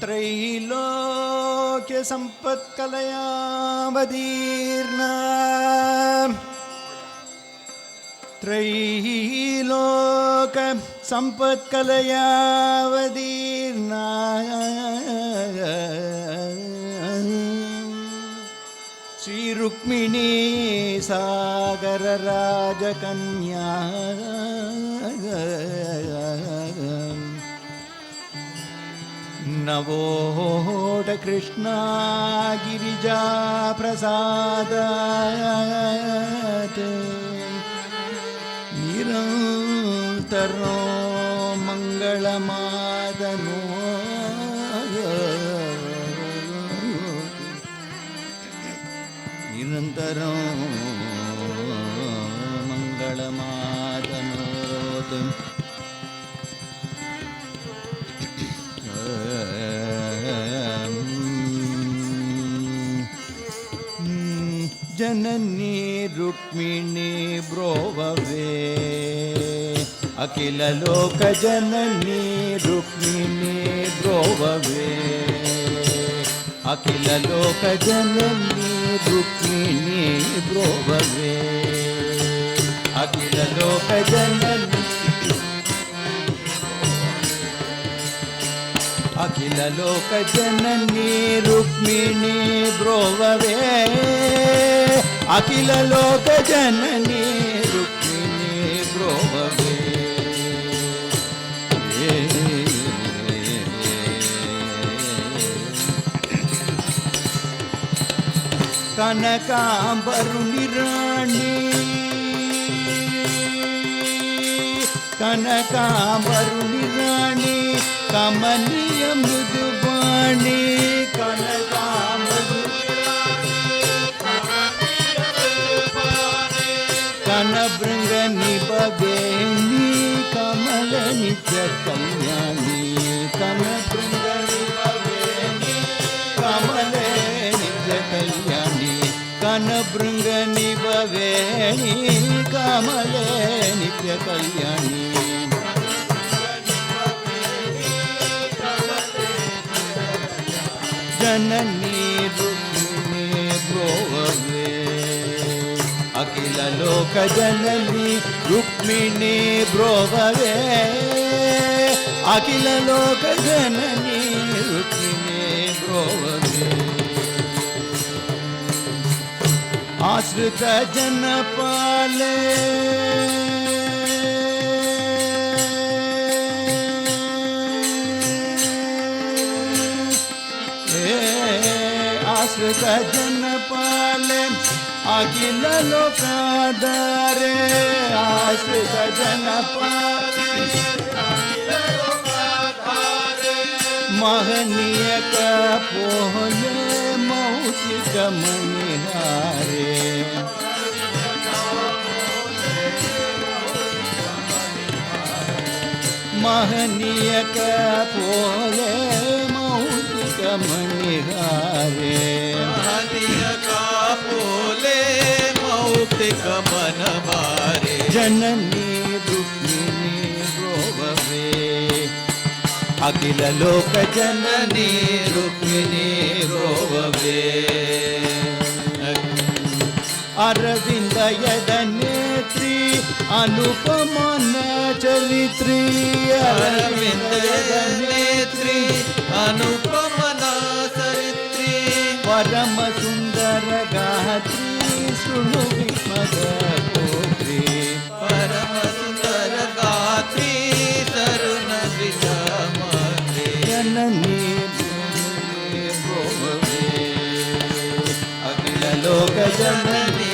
त्रैलोक्य संपत्कलयावदीर्णा त्रैलोक संपत्कलयावदीर्णा श्री रुक्मिणी सागर राजकन्या नवोढ कृष्णा गिरिजा प्रसादात् निरन्तरो मंगलमादनो निरन्तरो मंगलमादनोत् जननी रुक्मिणी ब्रोववे अखिल लोक जननी रुक्मिणी ब्रोववे अखिल लोक जननी रुक्मिणी ब्रोववे अखिल लोक जननी अखिल लोक जननी रुक्मिणी ब्रोववे अखिल लोक जननी रुक्मिणी ब्रोववे कनकांबरुणि राणी कनकांबरुणि राणी कमनीय मृदुवाणी कनभृंग निभवेणी कमल नित्य कल्याणी कनभृंग निभवेणी कमल नित्य कल्याणी कनभृंग निभवेणी कमल नित्य कल्याणी जननी रुक्मिणी ब्रोववे अखिल लोक जननी रुक्मिणी ब्रोववे अखिल लोक जननी रुक्मिणी ब्रोववे आश्रित जन पाले आश्रित जन पाले अखिल लोकाधारे आश्रित जन पाले महनीय कपोले मौतिक मणिहारे महनीय कपोले मौतिक मणिहारे महनीय कपोले मौतिक मनमारे जननी रुक्मिणी ब्रोववे अखिल लोक जननी रुक्मिणी ब्रोववे अरविंद यद नेत्री अनुपमान चरित्री अरविंद यद नेत्री अनुपमना सरित्री परम सुंदर गात्री शृणु विमद पुत्री परम सुंदर गात्री तरुण विषमते जननी ब्रोववे अखिल लोक जननी